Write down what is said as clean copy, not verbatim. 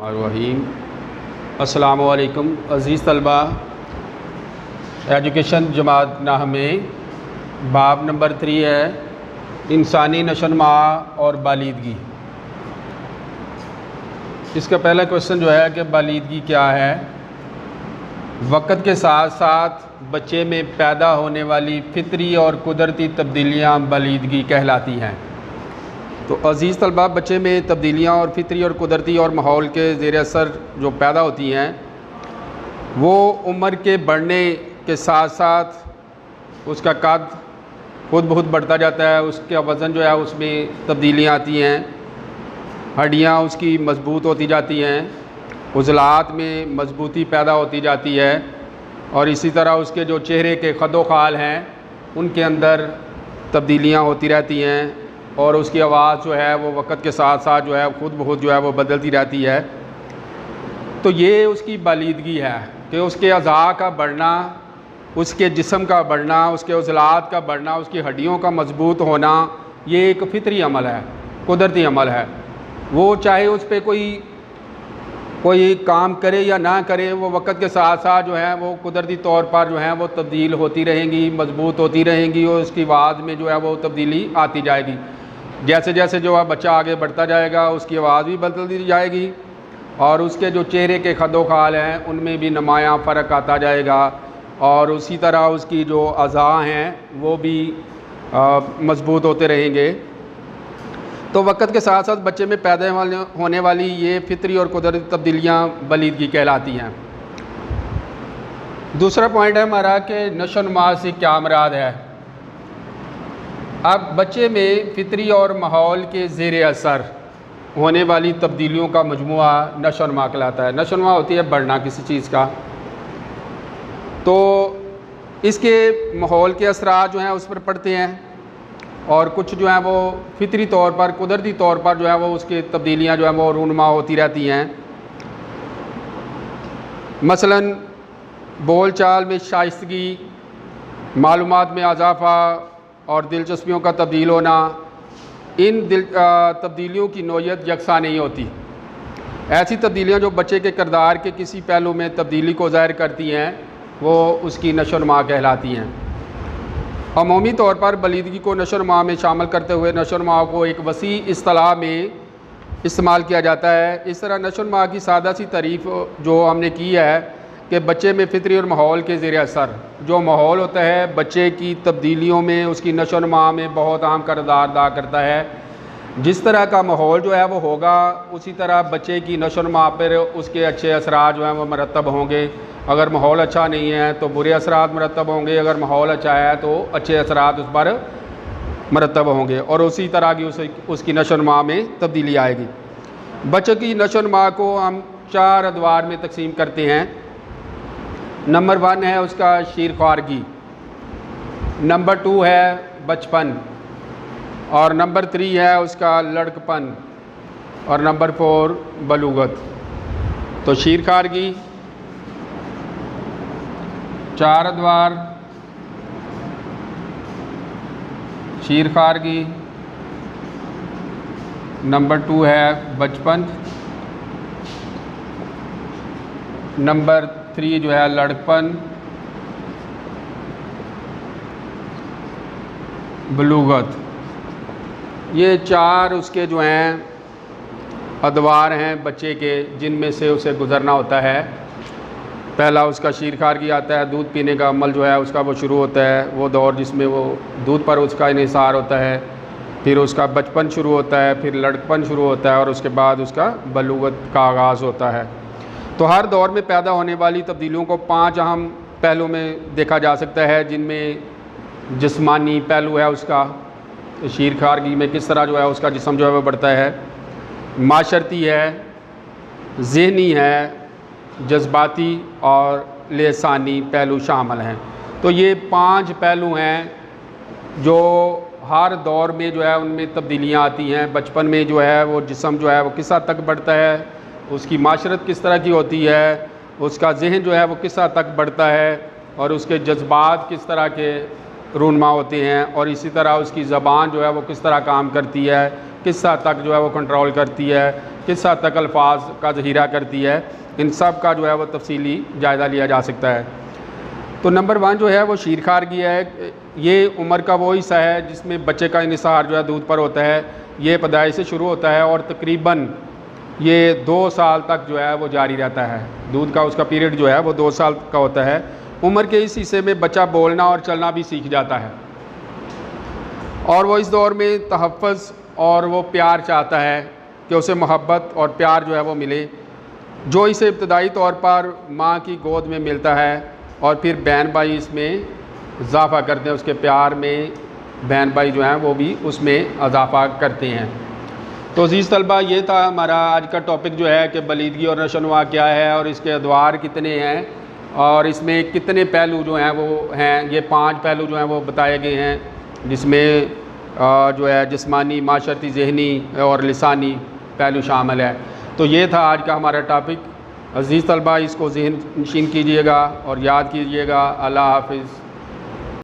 रहीम। अस्सलामु अलैकुम अज़ीज़ तलबा। एजुकेशन जमात नाह में बाब नंबर 3 है इंसानी नशोनुमा और बालिदगी। इसका पहला क्वेश्चन जो है कि बालिदगी क्या है। वक़्त के साथ साथ बच्चे में पैदा होने वाली फ़ितरी और कुदरती तब्दीलियाँ बालिदगी कहलाती हैं। तो अज़ीज़ तलबा, बच्चे में तब्दीलियाँ और फ़ितरी और कुदरती और माहौल के ज़ेर असर जो पैदा होती हैं वो उम्र के बढ़ने के साथ साथ उसका कद खुद बहुत बढ़ता जाता है, उसका वज़न जो है उसमें तब्दीलियाँ आती हैं, हड्डियाँ उसकी मज़बूत होती जाती हैं, उज़लात में मज़बूती पैदा होती जाती है और इसी तरह उसके जो चेहरे के ख़दो ख़ाल हैं उनके अंदर तब्दीलियाँ होती रहती हैं और उसकी आवाज़ जो है वो वक़्त के साथ साथ जो है खुद बहुत जो है वो बदलती रहती है। तो ये उसकी बालिदगी है कि उसके अज़ा का बढ़ना, उसके जिस्म का बढ़ना, उसके उज़लात का बढ़ना, उसकी हड्डियों का मज़बूत होना, ये एक फ़ितरी अमल है, कुदरती अमल है। वो चाहे उस पर कोई काम करे या ना करे, वो वक़्त के साथ साथ जो है वो कुदरती तौर पर जो है वो तब्दील होती रहेंगी, मज़बूत होती रहेंगी और उसकी आवाज़ में जो है वो तब्दीली आती जाएगी। जैसे जैसे जो है बच्चा आगे बढ़ता जाएगा उसकी आवाज़ भी बदलती जाएगी और उसके जो चेहरे के ख़दो ख़ाल हैं उनमें भी नुमायाँ फ़र्क आता जाएगा और उसी तरह उसकी जो अज़ा हैं वो भी मज़बूत होते रहेंगे। तो वक़्त के साथ साथ बच्चे में पैदा होने वाली ये फ़ितरी और कुदरती तब्दीलियाँ बालिदगी कहलाती हैं। दूसरा पॉइंट है हमारा कि नशोनुमा से क्या मुराद है। अब बच्चे में फ़ितरी और माहौल के ज़ेर असर होने वाली तब्दीलियों का मजमुआ नशोनुमा कहलाता है। नशोनुमा होती है बढ़ना किसी चीज़ का, तो इसके माहौल के असरात जो हैं उस पर पड़ते हैं और कुछ जो है वो फ़ितरी तौर पर, कुदरती तौर पर जो है वो उसकी तब्दीलियाँ जो है वो रूनुमा होती रहती हैं। मसलन बोल चाल में शाइस्तगी, मालूमात में इजाफ़ा और दिलचस्पियों का तब्दील होना, इन तब्दीलियों की नौइयत यकसा नहीं होती। ऐसी तब्दीलियाँ जो बच्चे के किरदार के किसी पहलू में तब्दीली को ज़ाहिर करती हैं वो उसकी नशोनुमा कहलाती हैं। अमूमी तौर पर बालिदगी को नशोनुमा में शामिल करते हुए नशोनुमा को एक वसी इस्तिलाह में इस्तेमाल किया जाता है। इस तरह नशोनुमा की सादा सी तारीफ़ जो हमने की है कि बच्चे में फ़ितरी और माहौल के ज़ेर असर जो माहौल होता है बच्चे की तब्दीलियों में, उसकी नशोनुमा में बहुत अहम किरदार अदा करता है। जिस तरह का माहौल जो है वो होगा उसी तरह बच्चे की नशोनुमा पर उसके अच्छे असरात जो हैं वो मरतब होंगे। अगर माहौल अच्छा नहीं है तो बुरे असरात मरतब होंगे, अगर माहौल अच्छा है तो अच्छे असरात उस पर मरतब होंगे और उसी तरह की उसकी नशोनुमा में तब्दीली आएगी। बच्चे की नशोनुमा को हम 4 अदवार में तकसीम करते हैं। नंबर 1 है उसका शीरख्वारगी, नंबर 2 है बचपन और नंबर 3 है उसका लड़कपन और नंबर 4 बलूगत। तो शीरख्वारगी 4 अदवार, शीरख्वारगी, नंबर 2 है बचपन, नंबर 3 जो है लड़कपन, बलूगत। ये 4 उसके जो हैं अदवार हैं बच्चे के जिनमें से उसे गुज़रना होता है। पहला उसका शीरख्वारगी आता है, दूध पीने का अमल जो है उसका वो शुरू होता है, वो दौर जिसमें वो दूध पर उसका इन्हिसार होता है। फिर उसका बचपन शुरू होता है, फिर लड़कपन शुरू होता है और उसके बाद उसका बलूगत का आगाज़ होता है। तो हर दौर में पैदा होने वाली तब्दीलियों को 5 अहम पहलू में देखा जा सकता है, जिनमें जिस्मानी पहलू है उसका, शीरख्वारगी में किस तरह जो है उसका जिस्म जो है वो बढ़ता है, माशरती है, ज़हनी है, जज्बाती और लिसानी पहलू शामिल हैं। तो ये 5 पहलू हैं जो हर दौर में जो है उनमें तब्दीलियाँ आती हैं। बचपन में जो है वो जिस्म जो है वो किस हद तक बढ़ता है, उसकी माशरत किस तरह की होती है, उसका जहन जो है वो किस हद तक बढ़ता है और उसके जज्बात किस तरह के रूनमा होते हैं और इसी तरह उसकी ज़बान जो है वो किस तरह काम करती है, किस हद तक जो है वो कंट्रोल करती है, किस हद तक अल्फाज का ज़हीरा करती है, इन सब का जो है वो तफसीली जायज़ा लिया जा सकता है। तो नंबर 1 जो है वो शीरखार की है। ये उम्र का वो हिस्सा है जिसमें बच्चे का इन्हिसार जो है दूध पर होता है। ये पैदाइश से शुरू होता है और तकरीबन ये 2 साल तक जो है वो जारी रहता है। दूध का उसका पीरियड जो है वो 2 साल का होता है। उम्र के इस हिस्से में बच्चा बोलना और चलना भी सीख जाता है और वो इस दौर में तहफ़्फ़ुज़ और वो प्यार चाहता है कि उसे मोहब्बत और प्यार जो है वो मिले, जो इसे इब्तदाई तौर पर माँ की गोद में मिलता है और फिर बहन भाई इसमें इजाफ़ा करते हैं, उसके प्यार में बहन भाई जो हैं वो भी उसमें इजाफ़ा करते हैं। तो अज़ीज़ तलबा, ये था हमारा आज का टॉपिक जो है कि बलीदगी और नशोनुमा क्या है और इसके अदवार कितने हैं और इसमें कितने पहलू जो हैं वो हैं। ये 5 पहलू जो हैं वो बताए गए हैं, जिसमें जो है जिस्मानी, माशरती, ज़हनी और लिसानी पहलू शामिल है। तो ये था आज का हमारा टॉपिक। अज़ीज़ तलबा, इसको ज़हन नशीन कीजिएगा और याद कीजिएगा। अल्लाह हाफ़िज़।